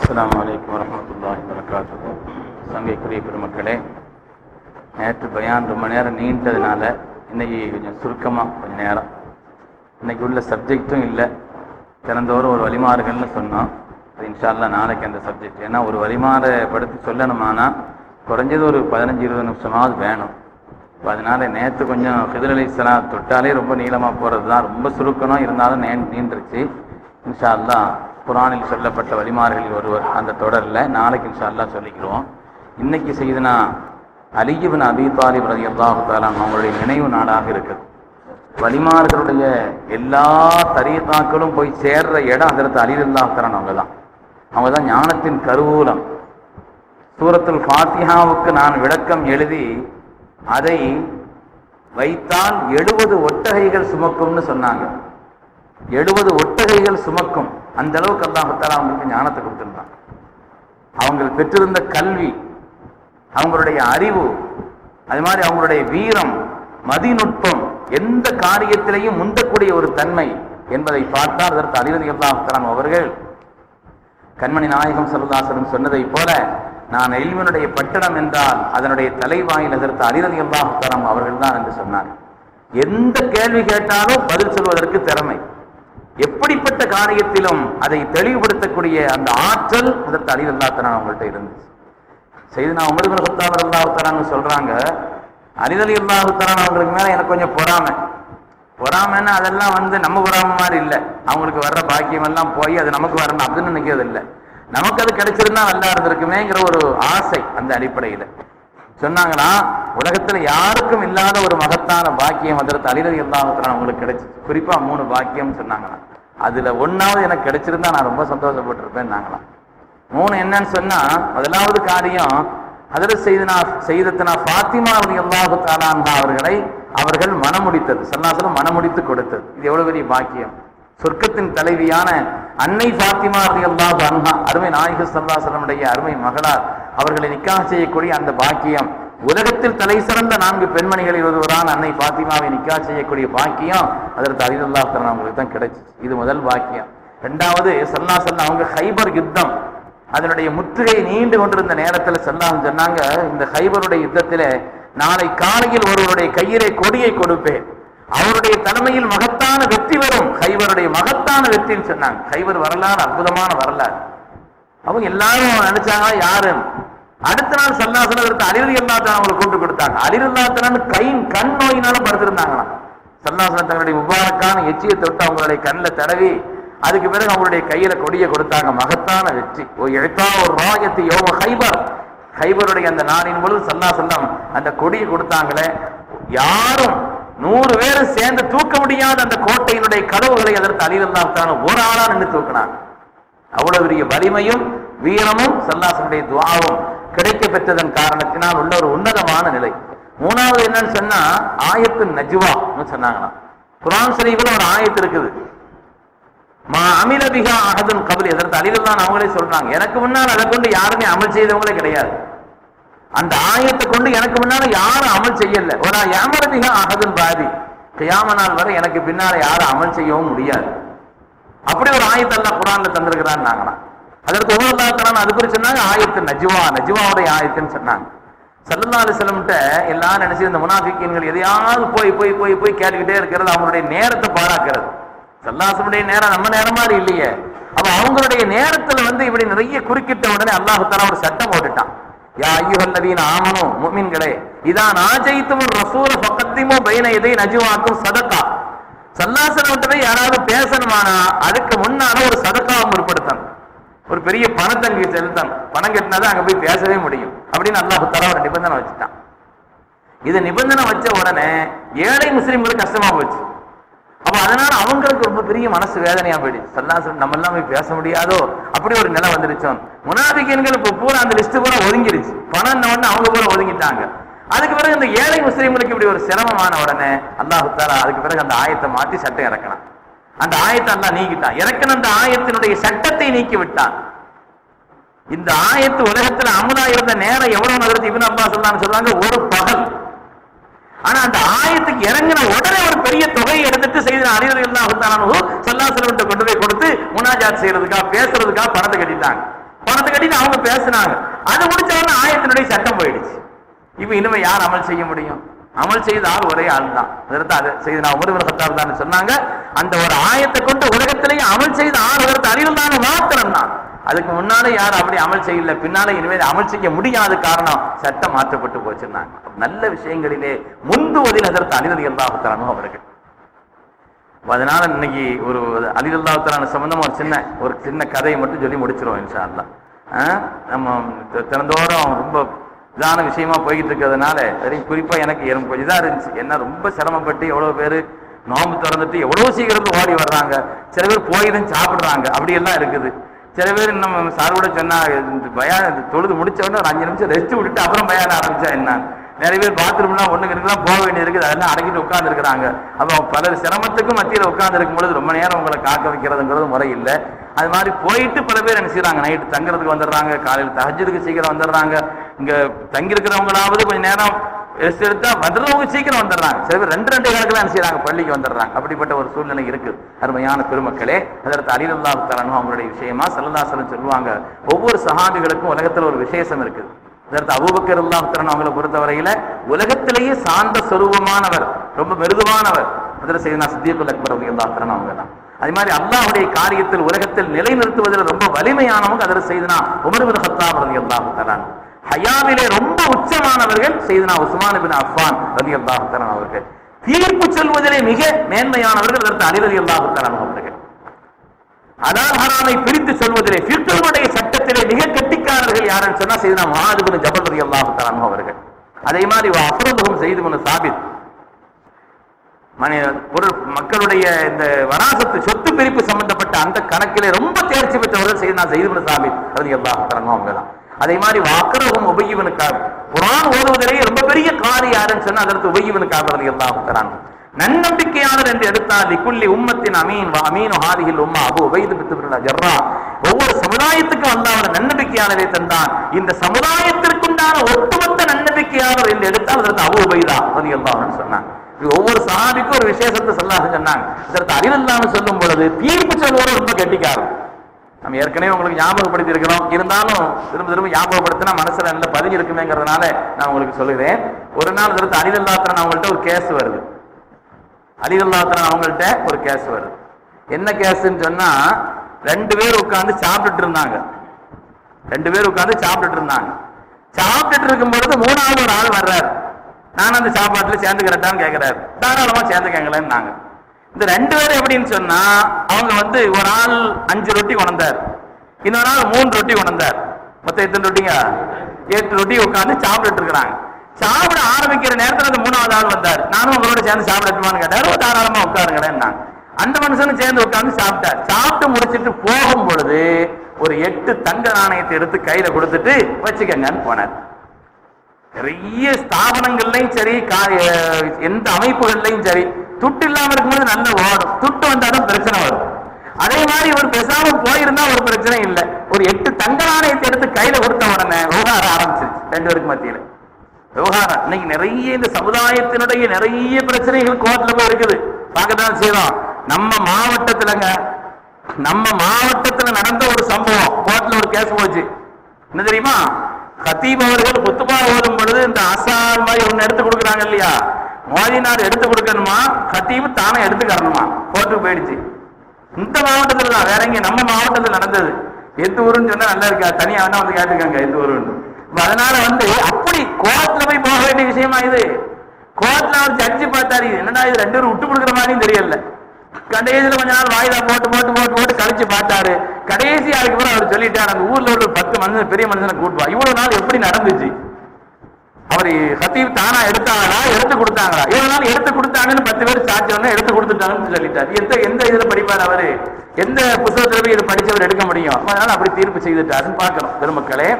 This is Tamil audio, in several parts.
அஸ்ஸலாமு அலைக்கும் வரஹ்மத்துல்லாஹி வபரகாத்துஹு. சங்கைக்குரிய பெருமக்களே, நேற்று பயான் ரொம்ப நேரம் நீண்டதுனால இன்னைக்கு கொஞ்சம் சுருக்கமாக கொஞ்சம் நேரம். இன்னைக்கு உள்ள சப்ஜெக்டும் இல்லை, தினந்தோறும் ஒரு வழிமாறுகள்னு சொன்னோம். அது இன்ஷா அல்லாஹ் நாளைக்கு அந்த சப்ஜெக்ட். ஏன்னா ஒரு வழிமாறை படுத்தி சொல்லணுமானா குறைஞ்சது ஒரு 15-20 நிமிஷமாவது வேணும். இப்போ அதனால நேற்று கொஞ்சம் ஹிதர் அலைஹிஸ்ஸலாம் தொட்டாலே ரொம்ப நீளமாக போகிறது தான், ரொம்ப சுருக்கணும், இருந்தாலும் நீண்டுருச்சு. இன்ஷா அல்லாஹ் குர்ஆனில் சொல்லப்பட்ட வழிமார்களில் ஒருவர் அந்த தொடரில் நாளைக்கு இன்ஷா அல்லாஹ் சொல்லிக்கிறோம். இன்னைக்கு செய்தனா அலி இப்னு அபீ தாலிப் ரலியல்லாஹு தஆலா அவங்களுடைய நினைவு நாளாக இருக்குது. வழிமார்களுடைய எல்லா தரீகாக்களும் போய் சேர்ற இடம் ஹஜ்ரத் அலி ரலியல்லாஹு தஆலா அவங்க தான் ஞானத்தின் கருவூலம். சூரத்துல் ஃபாத்திஹாவுக்கு நான் விளக்கம் எழுதி அதை வைத்தால் 70 ஒட்டகைகள் சுமக்கும்னு சொன்னாங்க. 70 ஒட்டகைகள் சுமக்கும், அந்த அளவுக்கு அல்லாஹ் தஆலா அவங்களுக்கு ஞானத்தை கொடுத்திருந்தான். அவங்க பெற்றிருந்த கல்வி, அவங்களுடைய அறிவு, அது மாதிரி அவங்களுடைய வீரம், மதிநுட்பம், எந்த காரியத்திலையும் முந்தக்கூடிய ஒரு தன்மை என்பதை பார்த்தால் அதற்கு அலி ரலியல்லாஹு தஆலா அவர்கள் கண்மணி நாயகம் ஸல்லல்லாஹு அலைஹி வஸல்லம் சொன்னதை போல, நான் இல்மினுடைய பட்டணம் என்றால் அதனுடைய தலைவாயில் அதற்கு அலி ரலியல்லாஹு தஆலா அவர்கள் தான் என்று சொன்னார். எந்த கேள்வி கேட்டாலும் பதில் சொல்வதற்கு திறமை, எப்படிப்பட்ட காரியத்திலும் அதை தெளிவுபடுத்தக்கூடிய அந்த ஆற்றல் அதற்கு அலி ரலியல்லாஹு தஆலா அவங்கள்ட்ட இருந்துச்சு. செய்தனா உமர் இப்னு கத்தாப் ரலியல்லாஹு தஆலா சொல்றாங்க, அலி ரலியல்லாஹு தஆலா அவங்களுக்கு மேல எனக்கு கொஞ்சம் பொறாமைன்னா அதெல்லாம் நம்ம பொறாமை மாதிரி இல்லை. அவங்களுக்கு வர்ற பாக்கியம் எல்லாம் போய் அது நமக்கு வரணும் அப்படின்னு நினைக்கிறது இல்லை. நமக்கு அது கிடைச்சிருந்தா நல்லா இருந்திருக்குமேங்கிற ஒரு ஆசை. அந்த அடிப்படையில் சொன்னாங்களா, உலகத்துல யாருக்கும் இல்லாத ஒரு மகத்தான பாக்கியம் அதற்கு அலி ரலியல்லாஹு தஆலா அவங்களுக்கு கிடைச்சி. குறிப்பா 3 பாக்கியம் சொன்னாங்களாம். அதுல 1வது எனக்கு கிடைச்சிருந்தா நான் ரொம்ப சந்தோஷப்பட்டிருப்பேன் நாங்களாம். 3 என்னன்னு சொன்னா, முதலாவது காரியம் ஹஜ்ரத் சையதத்துனா ஃபாத்திமா ரலியல்லாஹு தஆலா அன்ஹா அவர்கள் மனமுடித்தது, ஸல்லல்லாஹு அலைஹி வஸல்லம் மனமுடித்து கொடுத்தது. இது எவ்வளவு பெரிய பாக்கியம்! சொர்க்கத்தின் தலைவியான அன்னை ஃபாத்திமா ரலியல்லாஹு அன்ஹா, அருமை நாயகம் ஸல்லல்லாஹு அலைஹி வஸல்லம் உடைய அருமை மகளார், அவர்களை நிக்காஹ் செய்யக்கூடிய அந்த பாக்கியம், உலகத்தில் தலை சிறந்த 4 பெண்மணிகளில் ஒருவரான அன்னை ஃபாத்திமாவை நிக்காஹ் செய்யக்கூடிய பாக்கியம் அதற்கு அலி ரலியல்லாஹு தஆலா அவங்களுக்கு தான் கிடைச்சிச்சு. இது முதல் பாக்கியம். 2வது ஸல்லல்லாஹு அலைஹி வஸல்லம் அவங்க ஹைபர் யுத்தம், அதனுடைய முற்றுகை நீண்டு கொண்டிருந்த நேரத்தில் ஸல்லல்லாஹு சொன்னாங்க, இந்த ஹைபருடைய யுத்தத்திலே நாளை காலையில் ஒருவருடைய கையிலே கொடியை கொடுப்பேன், அவருடைய தலைமையில் மகத்தான வெற்றி வரும், ஹைபருடைய மகத்தான வெற்றின்னு சொன்னாங்க. ஹைபர் வரலாறு அற்புதமான வரலாறு. அவங்க எல்லாரும் நினைச்சாங்க யாரு. அடுத்த நாள் ஸல்லல்லாஹு அலைஹி வஸல்லம் அலி ரலியல்லாஹு தஆலா அவங்களை கூப்பிட்டு கொடுத்தாங்க. அலி ரலியல்லாஹு தஆலா கண் நோயினால படுத்திருந்தாங்களாம். ஸல்லல்லாஹு அலைஹி வஸல்லம் தங்களுடைய முபாரக்கான எச்சியை தொட்டு அவங்களுடைய கண்ணில் தடவி அதுக்கு பிறகு அவங்களுடைய கையில கொடியை கொடுத்தாங்க. மகத்தான வெற்றி. ஒரு ராயத்து யௌம ஹைபர், ஹைபருடைய அந்த நாளின் பொழுது ஸல்லல்லாஹு அலைஹி வஸல்லம் அந்த கொடியை கொடுத்தாங்களே, யாரும் 100 பேர் சேர்ந்து தூக்க முடியாத அந்த கோட்டையினுடைய கதவுகளை அதற்கு அலி ரலியல்லாஹு தஆலா ஒரு ஆளா நின்று தூக்கினாங்க. அவ்வளவு பெரிய வலிமையும் வீரமும் ஸல்லல்லாஹு அலைஹி வஸல்லம் துஆவும் கிடைக்க பெற்றதன் காரணத்தினால் உள்ள ஒரு உன்னதமான நிலை. 3வது என்னன்னு சொன்னா, ஆயத்து நஜ்வா சொன்னாங்களாம். குர்ஆன் ஷரீஃப்ல ஒரு ஆயத்து இருக்குது, மா அமில பிஹா அஹதுன் கப்லி. அதற்கு அலி ரலியல்லாஹு அவங்களே சொல்றாங்க, எனக்கு முன்னால் அதை கொண்டு யாருமே அமல் செய்தவங்களே கிடையாது. அந்த ஆயத்தை கொண்டு எனக்கு முன்னால யாரும் அமல் செய்யல. ஒரு யாமர பிஹா அஹதுன் பாதி, கியாம நாள் வரை எனக்கு பின்னால யாரும் அமல் செய்யவும் முடியாது. அப்படி ஒரு ஆயத்தை அல்லாஹ் குர்ஆன்ல தந்திருக்கிறான்னு நாங்களாம். அதற்கு அல்லாஹ் தஆலா அது குறித்து சொன்னாங்க, ஆயத்து நஜ்வாவுடைய ஆயத்துன்னு சொன்னாங்க. ஸல்லல்லாஹு அலைஹி வஸல்லம் எல்லாரும் நினைச்சு இந்த முனாஃபிக்கீன்கள் எதையாவது போய் போய் போய் போய் கேட்டுக்கிட்டே இருக்கிறது, அவங்களுடைய நேரத்தை பாழாக்கிறது. ஸல்லல்லாஹு அலைஹி வஸல்லம் நேரம் நம்ம நேரம் மாதிரி இல்லையே. அப்ப அவங்களுடைய நேரத்துல இப்படி நிறைய குறுக்கிட்ட உடனே அல்லாஹ் தஆலா ஒரு சட்டம் போட்டுட்டான். யா அய்யுஹல்லதீன ஆமனூ, முஃமின்களே, இதா நாஜைத்துமுர் ரசூல ஃபகத்திமு பைன யதை நஜ்வாக்கும் சதகா. ஸல்லல்லாஹு அலைஹி வஸல்லம் யாராவது பேசணுமானா அதுக்கு முன்னால ஒரு சதகாவை முற்படுத்தணும், ஒரு பெரிய பணத்தை அங்கே செலுத்தணும். பணம் கட்டினாதான் அங்க போய் பேசவே முடியும் அப்படின்னு அல்லாஹ் தஆலா ஒரு நிபந்தனை வச்சுட்டான். இது நிபந்தனை வச்ச உடனே ஏழை முஸ்லிம்களுக்கு கஷ்டமா போச்சு. அப்ப அதனால அவங்களுக்கு ரொம்ப பெரிய மனசு வேதனையா போயிடுச்சு. ஸல்லல்லாஹு அலைஹி வஸல்லம் நம்ம எல்லாம் போய் பேச முடியாதோ அப்படி ஒரு நிலை வந்துருச்சோம். முனாஃபிகீன்கள் இப்ப பூரா அந்த லிஸ்ட் பூரா ஒதுங்கிருச்சு. பணம் உடனே அவங்க பூரா ஒதுங்கிட்டாங்க. அதுக்கு பிறகு இந்த ஏழை முஸ்லிம்களுக்கு இப்படி ஒரு சிரமமான உடனே அல்லாஹ் தஆலா அதுக்கு பிறகு அந்த ஆயத்தை மாத்தி சட்டம் இறக்கணும். அந்த ஆயத்தை அல்லாஹ் நீக்கிட்டான். இறக்கின அந்த ஆயத்தினுடைய சட்டத்தை நீக்கி விட்டான். இந்த ஆயத்து உலகத்துல அமுதா இருந்த நேரம் எவ்வளவு நகரத்து இப்னு அப்பாஸ் சொல்றாங்க, ஒரு பகல். ஆனா அந்த ஆயத்துக்கு இறங்கின உடனே ஒரு பெரிய தொகையை எடுத்துட்டு செய்த அலி ரலியல்லாஹு தஆலா ஸல்லல்லாஹு அலைஹி வஸல்லம் கொண்டு போய் கொடுத்து முனாஜாத் செய்யறதுக்காக பேசுறதுக்காக பணத்தை கட்டிட்டாங்க. பணத்தை கட்டிட்டு அவங்க பேசினாங்க. அது முடிச்ச உடனே ஆயத்தினுடைய சட்டம் போயிடுச்சு. இப்ப இனிமே யார் அமல் செய்ய முடியும்? அமல் செய்த ஆள் ஒரே ஆள் தான். அதை செய்த உமர் இப்னு கத்தாப் தான் சொன்னாங்க. அந்த ஒரு ஆயத்தை கொண்டு உலகத்திலேயே அமல் செய்த ஆள் அதற்கு அறிவுதான மாத்திரம் தான். அதுக்கு முன்னாலே யாரும் அப்படி அமல் செய்யல, பின்னாலே இனிமேல் அமல் செய்ய முடியாத காரணம் சட்டம் மாற்றப்பட்டு போச்சுன்னாங்க. நல்ல விஷயங்களிலே முந்துவதில் அதற்கு அலி ரலியல்லாஹு தஆலா அவர்கள். அதனால இன்னைக்கு ஒரு அலி ரலியல்லாஹு தஆலா சம்பந்தமா ஒரு சின்ன கதையை மட்டும் சொல்லி முடிச்சிருவோம் இன்ஷா அல்லாஹ். நம்ம தினந்தோறும் ரொம்ப இதான விஷயமா போய்கிட்டு இருக்கிறதுனால சரி, குறிப்பா எனக்கு கொஞ்சம் இதா இருந்துச்சு. என்ன ரொம்ப சிரமப்பட்டு எவ்வளவு பேர் நோம்பு திறந்துட்டு எவ்வளவு சீக்கிரம் ஓடி வர்றாங்க, சில பேர் போயிடும் சாப்பிடுறாங்க, அப்படி எல்லாம் இருக்குது. சில பேர் நம்ம சார் கூட சொன்னா பயான் தொழுது முடிச்ச உடனே ஒரு 5 நிமிஷம் ரெஸ்ட் விட்டுட்டு அப்புறம் பயான் ஆரம்பிச்சா என்ன. நிறைய பேர் பாத்ரூம்லாம் ஒண்ணுக்கு போக வேண்டியது இருக்குது, அதெல்லாம் அடக்கிட்டு உட்கார்ந்து இருக்கிறாங்க. அப்போ பலர் சிரமத்துக்கும் மத்தியில் உட்கார்ந்து இருக்கும் பொழுது ரொம்ப நேரம் உங்களை காக்க வைக்கிறதுங்கிறது முறை இல்லை. அது மாதிரி போயிட்டு பல பேர் என்ன செய்யறாங்க, நைட்டு தங்குறதுக்கு வந்துடுறாங்க, காலையில் தஹஜ்ஜுதுக்கு சீக்கிரம் வந்துடுறாங்க. இங்க தங்கி இருக்கிறவங்களாவது கொஞ்சம் நேரம் ரெஸ்ட் எடுத்தா வந்துடுறவங்க சீக்கிரம் வந்துடுறாங்க. சில பேர் 2 கணக்குல என்ன செய்யறாங்க, பள்ளிக்கு வந்துடுறாங்க. அப்படிப்பட்ட ஒரு சூழ்நிலை இருக்குது. அருமையான பெருமக்களே, அதற்கு அலி ரலியல்லாஹு தஆலா அவங்களுடைய விஷயமா ஸல்லல்லாஹு அலைஹி வஸல்லம் சொல்லுவாங்க, ஒவ்வொரு சஹாபிகளுக்கும் உலகத்துல ஒரு விசேஷம் இருக்குது. அதற்கு அபூபக்கர் ரலியல்லாஹு தஆலா அவங்களை பொறுத்தவரையில உலகத்திலேயே சாந்த சொரூபமானவர், ரொம்ப மிருதுவானவர் அதற்கு சையதுனா சித்திகுல் அக்பர் ரலியல்லாஹு தஆலா அவங்க தான். அதே மாதிரி அல்லாஹ்வுடைய காரியத்தில் உலகத்தில் நிலைநிறுத்துவதில் ரொம்ப வலிமையானவங்க அதற்கு சையதுனா உமர் இப்னு கத்தாப் ரலியல்லாஹு தஆலா. ஹயாவிலே ரொம்ப உச்சமானவர்கள் சையதுனா உஸ்மான் இப்னு அஃபான் ரலியல்லாஹு தஆலா அவர்கள். தீர்ப்பு சொல்வதிலே மிக மேன்மையானவர்கள் அதற்கு அலி ரலியல்லாஹு தஆலா அவர்கள். ஹலால் ஹராமை பிரித்து சொல்வதிலே ஃபிக்ஹுடைய சட்டத்திலே மிக கெட்டிக்காரர்கள் யாருன்னு சொன்னா சையதுனா முஆத் இப்னு ஜபல் ரலியல்லாஹு தஆலா அவர்கள். அதே மாதிரி அஃப்ரதுஹும் ஸைத் இப்னு சாபித், மக்களுடைய இந்த வராசத்து சொத்து பிரிப்பு சம்பந்தப்பட்ட அந்த கணக்கிலே ரொம்ப தேர்ச்சி பெற்றவர்கள் சையதுனா ஸைத் இப்னு சாபித் ரலியல்லாஹு தஆலா அவங்க தான். அதே மாதிரி வாக்கரஹும் உபய் இப்னு கஅப், குர்ஆன் ஓதுவதிலே ரொம்ப பெரிய காரி யாருன்னு சொன்னா அதற்கு உபய் இப்னு கஅப் ரலியல்லாஹு தஆலா. நன்னம்பிக்கையாளர் என்று எடுத்தால் லிக்குல்லி உம்மத்தின் அமீன் வ அமீனு ஹாதிஹில் உம்மா அபூ உபைத் பின் ஜர்ரா. ஒவ்வொரு சமுதாயத்துக்கும் அல்லாஹ் ஒரு நன்னம்பிக்கையாளரை தந்தான். இந்த சமுதாயத்திற்குண்டான ஒட்டுமொத்த நன்னம்பிக்கையாளர் என்று எடுத்தால் அதற்கு அபூ உபைதா ரலியல்லாஹு அன்ஹு சொன்னாங்க. ஒவ்வொரு சஹாபிக்கும் ஒரு விசேஷத்தை ஸல்லல்லாஹு சொன்னாங்க. அதற்கு அலி ரலியல்லாஹு சொல்லும் பொழுது தீர்ப்பு சொல்வோர் ரொம்ப கெட்டிக்காரர். நம்ம ஏற்கனவே உங்களுக்கு ஞாபகப்படுத்தி இருக்கிறோம், இருந்தாலும் திரும்ப திரும்ப ஞாபகப்படுத்தினா மனசுல நல்ல பதிவு இருக்குமேங்கிறதுனால நான் உங்களுக்கு சொல்லுகிறேன். ஒரு நாள் அதற்கு அலி ரலியல்லாஹு தஆலா அவங்கள்ட்ட ஒரு கேஸ் வருது. அலி ரலியல்லாஹு தஆலா அவங்கள்ட்ட ஒரு கேஸ் வருது. என்ன கேஸ்ன்னு சொன்னா, 2 பேர் உட்கார்ந்து சாப்பிட்டுட்டு இருந்தாங்க. 2 பேர் உட்கார்ந்து சாப்பிட்டுட்டு இருந்தாங்க. சாப்பிட்டுட்டு இருக்கும் பொழுது 3வது ஒரு ஆள் வர்றாரு. நான் அந்த சாப்பாட்டுல சேர்ந்துக்கிறட்டான்னு கேட்கிறாரு. தாராளமா சேர்ந்துக்கங்களேன்னு நாங்க. இந்த 2 பேரும் எப்படின்னு சொன்னா, அவங்க ஒரு ஆள் 5 ரொட்டி கொண்டார், இன்னொரு ஆள் 3 ரொட்டி கொண்டார். மொத்தம் எத்தனை ரொட்டிங்க? 8 ரொட்டி உட்கார்ந்து சாப்பிட்டுட்டு இருக்கிறாங்க. சாப்பிட ஆரம்பிக்கிற நேரத்தில் அந்த 3வது ஆள் வந்தார். நானும் உங்களோட சேர்ந்து சாப்பிடட்டுமான்னு கேட்டாரு. தாராளமா உட்காருங்களேன். அந்த மனுஷனும் சேர்ந்து உட்கார்ந்து சாப்பிட்டார். சாப்பிட்டு முடிச்சுட்டு போகும் பொழுது ஒரு 8 தங்க நாணயத்தை எடுத்து கையில கொடுத்துட்டு வச்சுக்கங்கன்னு போனார். நிறைய ஸ்தாபனங்கள்லையும் சரி, எந்த அமைப்புகள்லையும் சரி, துட்டு இல்லாம இருக்கும்போது நல்ல ஓடும், துட்டு வந்தாலும் பிரச்சனை வரும். அதே மாதிரி ஒரு பேசாம போயிருந்தா ஒரு பிரச்சனை இல்லை. ஒரு 8 தங்க நாணயத்தை எடுத்து கையில கொடுத்த உடனே விவகாரம் ஆரம்பிச்சிருச்சு 2 பேருக்கு மத்தியில. விவகாரம் இன்னைக்கு நிறைய இந்த சமுதாயத்தினுடைய நிறைய பிரச்சனைகள் கோர்ட்ல போய் இருக்குது, பார்க்கத்தான் செய்யறோம். நம்ம மாவட்டத்துல நடந்த ஒரு சம்பவம், கோர்ட்ல ஒரு கேஸ் போச்சு. என்ன தெரியுமா? கத்தீப் அவர்கள் குத்துபா ஓதும் பொழுது இந்த ஆசான் மாதிரி ஒண்ணு எடுத்து கொடுக்குறாங்க இல்லையா, மோதினார் எடுத்து கொடுக்கணுமா, கத்தீப் தானே எடுத்துக்கறணுமா, கோர்ட்டுக்கு போயிடுச்சு. இந்த மாவட்டத்துல தான், வேற எங்க நம்ம மாவட்டத்தில் நடந்தது. எந்த ஊருன்னு சொன்னா நல்லா இருக்கா, தனியா வேணா கேட்டுக்காங்க எந்த ஊருன்னு. அதனால அப்படி கோர்ட்ல போய் போக வேண்டிய விஷயமா இது. கோர்ட்ல அவர் ஜட்ஜி பார்த்தாரு, என்னடா இது 2 பேரும் விட்டு கொடுக்குற மாதிரியும் தெரியல. கடைசியில கொஞ்ச நாள் வாயிலா போட்டு கழிச்சு பார்த்தாரு. கடைசி ஆளுக்கு கூட அவர் சொல்லிட்டாரு, அந்த ஊர்ல ஒரு 10 மனுஷன் பெரிய மனுஷனை கூட்டுவா. இவ்வளவு நாள் எப்படி நடந்துச்சு? அவர் கத்தீப் தானா எடுத்தாங்களா, எடுத்து கொடுத்தாங்களா? இவ்வளவு நாள் எடுத்து கொடுத்தாங்கன்னு 10 பேர் சாட்சியவங்க எடுத்து கொடுத்துட்டாங்கன்னு சொல்லிட்டாரு. எந்த இதுல படிப்பார் அவரு? எந்த புத்தகத்துல போய் இது படிச்சவர் எடுக்க முடியும்? அதனால அப்படி தீர்ப்பு செய்துட்டாருன்னு பாக்கிறோம். பெருமக்களே,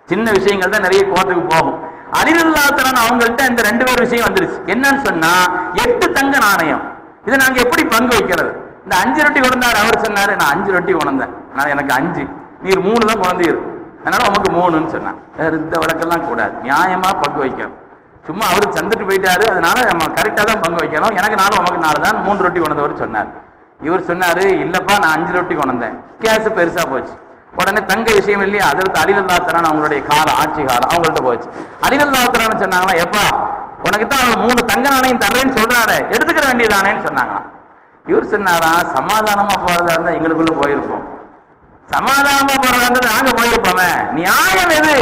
சின்ன விஷயங்கள் தான் நிறைய கோர்ட்டுக்கு போகும். அலி ரலியல்லாஹு தஆலா அவங்கள்ட்ட இந்த 2 பேர் விஷயம் வந்துருச்சு. என்னன்னு சொன்னா, 8 தங்க நாணயம். இதை நாங்க எப்படி பங்கு வைக்கிறது? இந்த 5 ரொட்டி கொண்டாரு. அவர் சொன்னாரு, நான் 5 ரொட்டி கொண்டேன், நான் எனக்கு 5, நீர் 3 தான் கொண்டீர், அதனால உமக்கு 3ன்னு சொன்னான். இந்த வழக்கெல்லாம் கூடாது, நியாயமா பங்கு வைக்கணும். சும்மா அவரு சந்துட்டு போயிட்டாரு, அதனால நம்ம கரெக்டா தான் பங்கு வைக்கணும். எனக்கு 4 உமக்கு 4 தான், 3 ரொட்டி கொண்டவர் சொன்னார். இவர் சொன்னாரு, இல்லப்பா நான் 5 ரொட்டி கொண்டேன். கேஸ் பெருசா போச்சு. உடனே தங்க விஷயம் இல்லையா, அதற்கு அலிரல்லாஹு தஆலா அவங்களுடைய ஆட்சி காலம் அவங்கள்ட்ட போச்சு. அலிரல்லாஹு தஆலா சொன்னாங்களா, எப்பா உனக்கு தான் 3 தங்க நாணயம் தர்றேன்னு சொல்றாரு, எடுத்துக்கிற வேண்டியதானேன்னு சொன்னாங்களாம். இவர் சொன்னாரா, சமாதானமா போறதா இருந்தா எங்களுக்குள்ள போயிருப்போம், சமாதானமா போறதா இருந்தா நாங்க போயிருப்போமே, நியாயம் எது,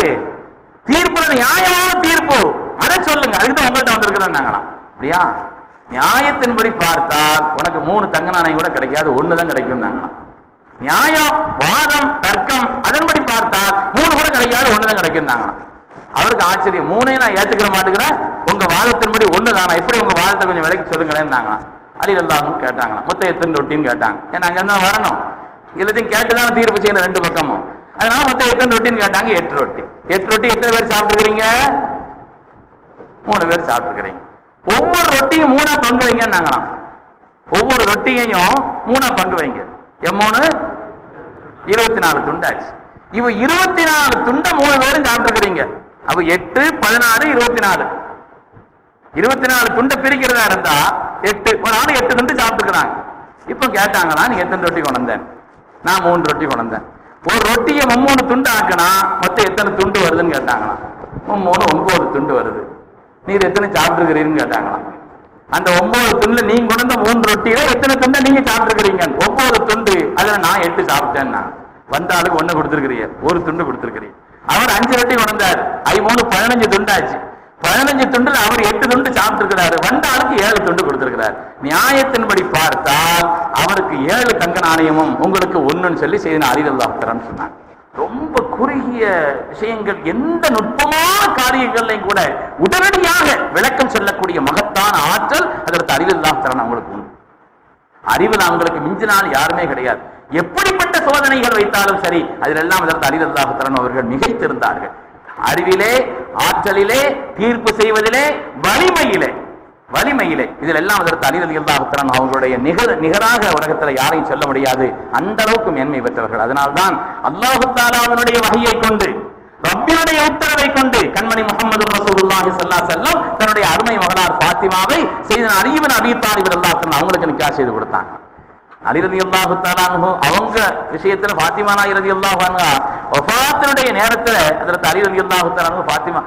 தீர்ப்புல நியாயமான தீர்ப்பு அதை சொல்லுங்க, அதுக்குதான் உங்கள்கிட்ட வந்திருக்கிறேன்னாங்களாம். அப்படியா, நியாயத்தின்படி பார்த்தால் உனக்கு 3 தங்க நாணயம் கூட கிடைக்காது, 1 தான் கிடைக்கும். நியாயம், வாதம், தர்க்கம் அதன்படி பார்த்தால் 3 கூட கிடைக்காது, 1 தான் கிடைக்கும். அவருக்கு ஆச்சரியம், 3ஐயும் நான் ஏத்துக்கிற மாட்டேங்கிறேன், உங்க வாதத்தின்படி 1 தானா, எப்படி உங்க வாதத்தை கொஞ்சம் விலைக்கு சொல்லுங்களேன்னாங்க. அலிரல்லாஹு கேட்டாங்க, மொத்தம் எத்தனை ரொட்டின்னு கேட்டாங்க. ஏன்னா அங்க என்ன வரணும், எல்லாத்தையும் கேட்டுதான் தீர்ப்பு செய்யணும் 2 பக்கமும். அதனால மொத்தம் எத்தனை ரொட்டின்னு கேட்டாங்க. 8 ரொட்டி. 8 ரொட்டி எத்தனை பேர் சாப்பிட்டுக்கிறீங்க? 3 பேர் சாப்பிட்டுக்கிறீங்க. ஒவ்வொரு ரொட்டியும் 3ஆ பங்கு வைங்கன்னாங்களாம். ஒவ்வொரு ரொட்டியையும் 3ஆ பங்கு வைங்க. எம்மோனு 24 துண்டாச்சு. இவ 24 துண்டை 3 பேரும் சாப்பிட்டுக்கிறீங்க. அப்ப 8, 16, 24 24 துண்டை பிரிக்கிறதா இருந்தா 8 ஒரு ஆள் 8 துண்டு சாப்பிட்டுக்கிறாங்க. இப்ப கேட்டாங்களா, நீ எத்தனை ரொட்டி கொண்டு வந்தேன்? நான் 3 ரொட்டி கொண்டு வந்தேன். ஒரு ரொட்டியை 3 துண்டு ஆக்கினா மொத்தம் எத்தனை துண்டு வருதுன்னு கேட்டாங்களாம். 9 துண்டு வருது. நீர் எத்தனை சாப்பிட்டுருக்கிறீங்கன்னு கேட்டாங்களாம். அந்த 9 துண்டுல நீங்க கொண்டு வந்த 3 ரொட்டியில எத்தனை துண்டை நீங்க சாப்பிட்டுருக்கிறீங்க? 9 துண்டு. அதுல நான் 8 சாப்பிட்டேன்னா, வந்த ஆளுக்கு 1 கொடுத்துருக்கிறீங்க, 1 துண்டு கொடுத்துருக்கிறீங்க. அவர் 5 ரொட்டி கொண்டு வந்தார், 3 15 துண்டாச்சு. 15 துண்டுல அவர் 8 துண்டு சாப்பிட்டு இருக்கிறாரு, வந்த ஆளுக்கு 7 துண்டு கொடுத்திருக்கிறார். நியாயத்தின்படி பார்த்தால் அவருக்கு 7 தங்க நாணயமும் உங்களுக்கு 1ன்னு சொல்லி செய்த அலிரல்லாஹு தஆலா சொன்னாங்க. ரொம்ப குறுகிய விஷயங்கள், எந்த நுட்பமான காரியங்களையும் கூட உடனடியாக விளக்கம் சொல்லக்கூடிய மகத்தான ஆற்றல் அதற்கு அலிரல்லாஹு தஆலா அவங்களுக்கு உண்டு. அறிவில் அவங்களுக்கு மிஞ்சினால் யாருமே கிடையாது. எப்படிப்பட்ட சோதனைகள் வைத்தாலும் சரி, அதிலெல்லாம் அதற்கு அலிரல்லாஹு தஆலா அவர்கள் மிகைத்திருந்தார்கள். அறிவிலே, ஆற்றலிலே, தீர்ப்பு செய்வதிலே, வலிமையிலே இதில் எல்லாம் அதற்கு அலி ரலியல்லாஹு தஆலா அவங்களுடைய நிகராக உலகத்தில் யாரையும் சொல்ல முடியாது. அந்த அளவுக்கு மேன்மை பெற்றவர்கள். அதனால்தான் அல்லாஹ் தஆலாவினுடைய வஹியை கொண்டு, ரப்பினுடைய உத்தரவை கொண்டு கண்மணி முஹம்மது ரசூலுல்லாஹி ஸல்லல்லாஹு அலைஹி வஸல்லம் தன்னுடைய அருமை மகனார் ஃபாத்திமாவை செய்த அலி இப்னு அபீ தாலிப் ரலியல்லாஹு தஆலா அவங்களுக்கு நிக்காஹ் செய்து கொடுத்தாங்க. அலி ரலியல்லாஹு தஆலா அவங்க விஷயத்துல ஃபாத்திமா நாயி ரலியல்லாஹு அன்ஹா வஃபாத்தினுடைய நேரத்துல ஹஜ்ரத் அலி ரலியல்லாஹு தஆலா ஃபாத்திமா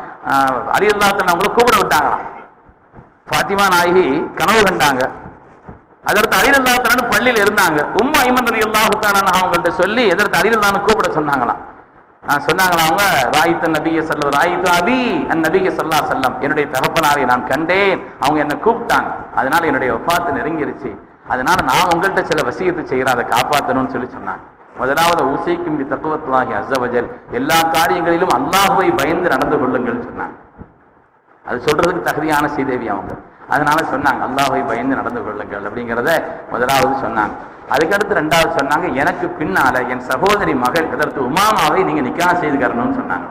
அலி ரலியல்லாஹு தஆலா அவங்களை கூப்பிட விட்டாங்களாம். ஃபாத்திமா நாயகி கனவு கண்டாங்க. அதற்கு அலி ரலியல்லாஹு தஆலா பள்ளியில் இருந்தாங்க. உம்மு ஐமன் ரலியல்லாஹு தஆலா அவங்கள்ட்ட சொல்லி அதற்கு அலி ரலியல்லாஹு கூப்பிட சொன்னாங்களாம். சொன்னாங்களா அவங்க, ராயித்து நபிய ஸல்லல்லாஹு ராயித்து அபி அன் நபிய ஸல்லல்லாஹு அலைஹி வஸல்லம், என்னுடைய தகப்பனாரை நான் கண்டேன், அவங்க என்ன கூப்பிட்டாங்க, அதனால என்னுடைய வஃபாத் நெருங்கிருச்சு, அதனால நான் உங்கள்கிட்ட சில வசியத்தை செய்கிறேன், அதை காப்பாற்றணும்னு சொல்லி சொன்னாங்க. முதலாவது ஊசைக்கும் பி தக்வத்துல்லாஹி அஸ்ஸ வஜல், எல்லா காரியங்களிலும் அல்லாஹ்வை பயந்து நடந்து கொள்ளுங்கள் சொன்னாங்க. அது சொல்றதுக்கு தகுதியான ஸ்ரீதேவி அவங்க. அதனால சொன்னாங்க அல்லாஹ்வை பயந்து நடந்து கொள்ளுங்கள் அப்படிங்கிறத முதலாவது சொன்னாங்க. அதுக்கடுத்து 2வது சொன்னாங்க, எனக்கு பின்னால என் சகோதரி மகள் அதற்கு உமாமாவை நீங்க நிக்காஹ் செய்து தரணும்னு சொன்னாங்க.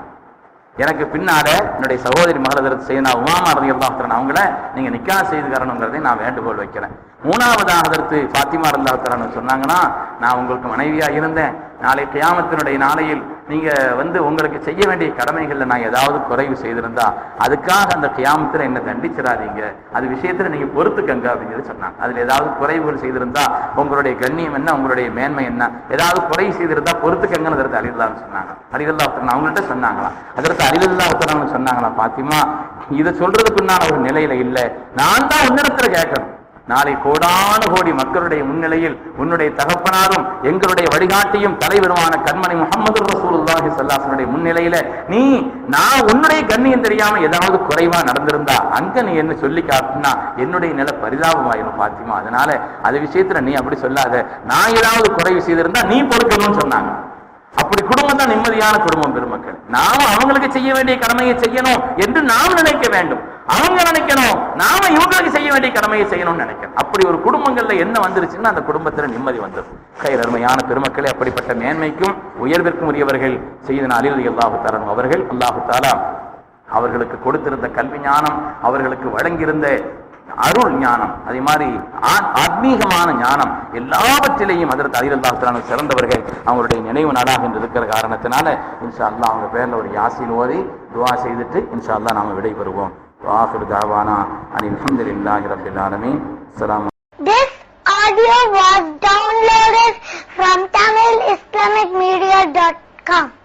எனக்கு பின்னால என்னுடைய சகோதரி மகள் அதற்கு செய்ய உமாமா ரலியல்லாஹு தஆலா அவங்கள நீங்க நிக்காஹ் செய்து தரணுங்கிறதை நான் வேண்டுகோள் வைக்கிறேன். 3வதாக அதற்கு ஃபாத்திமா ரலியல்லாஹு தஆலா சொன்னாங்கன்னா, நான் உங்களுக்கு மனைவியா இருந்தேன், நாளை கியாமத்தினுடைய நாளையில் நீங்க உங்களுக்கு செய்ய வேண்டிய கடமைகள்ல நான் ஏதாவது குறைவு செய்திருந்தா அதுக்காக அந்த கியாமத்துல என்ன தண்டிச்சிடாதீங்க, அது விஷயத்துல நீங்க பொறுத்துக்கங்க அப்படின்னு சொன்னாங்க. அதுல ஏதாவது குறைவுகள் செய்திருந்தா உங்களுடைய கண்ணியம் என்ன, உங்களுடைய மேன்மை என்ன, ஏதாவது குறைவு செய்திருந்தா பொறுத்துக்கங்கன்னு அதற்கு அலி ரலியல்லாஹு சொன்னாங்க. அலி ரலியல்லாஹு அவங்கள்ட்ட சொன்னாங்களா, அதற்கு அலி ரலியல்லாஹு சொன்னாங்களா, பாத்திமா இதை சொல்றதுக்குன்னான ஒரு நிலையில இல்லை, நான் தான் உன்னிடத்துல கேட்கணும். நாளை கோடான கோடி மக்களுடைய முன்னிலையில் உன்னுடைய தகப்பனாரும் எங்களுடைய வழிகாட்டியும் தலைவருமான கண்மணி முஹம்மது ரசூலுல்லாஹி ஸல்லல்லாஹு அலைஹி வஸல்லம் முன்னிலையில நான் உன்னுடைய கண்ணியம் தெரியாம ஏதாவது குறைவா நடந்திருந்தா அங்க நீ என்ன சொல்லி காட்டினா என்னுடைய நிலை பரிதாபமாயிரும் பாத்திமா, அதனால அது விஷயத்துல நீ அப்படி சொல்லாத, நான் ஏதாவது குறைவு செய்திருந்தா நீ பொறுக்கணும்னு சொன்னாங்க. அப்படி குடும்பம் தான் நிம்மதியான குடும்பம் பெருமக்கள். நாம அவங்களுக்கு செய்ய வேண்டிய கடமையை செய்யணும் என்று நாம் நினைக்க வேண்டும், அவங்க நினைக்கணும் நாம இவங்களுக்கு செய்ய வேண்டிய கடமையை செய்யணும்னு நினைக்கணும். அப்படி ஒரு குடும்பங்கள்ல என்ன வந்துருச்சுன்னா அந்த குடும்பத்துல நிம்மதி வந்துடும். கையில் அருமையான பெருமக்களே, அப்படிப்பட்ட மேன்மைக்கும் உயர்விற்கும் உரியவர்கள் செய்தன அலி ரலியல்லாஹு தஆலா அவர்கள். அல்லாஹு தஆலா அவர்களுக்கு கொடுத்திருந்த கல்வி ஞானம், அவர்களுக்கு வழங்கியிருந்த அருள் ஞானம், அதே மாதிரி ஆத்மீகமான ஞானம் எல்லாவற்றிலையும் அதற்கு அலி ரலியல்லாஹு தஆலா சிறந்தவர்கள். அவங்களுடைய நினைவு நாளாக என்று இருக்கிற காரணத்தினால இன்ஷா அல்லாஹ் அவங்க பேர்ல ஒரு யாசீன் ஓதி துஆ செய்துட்டு இன்ஷா அல்லாஹ் நாம விடைபெறுவோம். ஆகிரு தாவானா அல்ஹம்துலில்லாஹி ரப்பில் ஆலமீன். அஸ்ஸலாமு. This audio was downloaded from tamilbayan.com.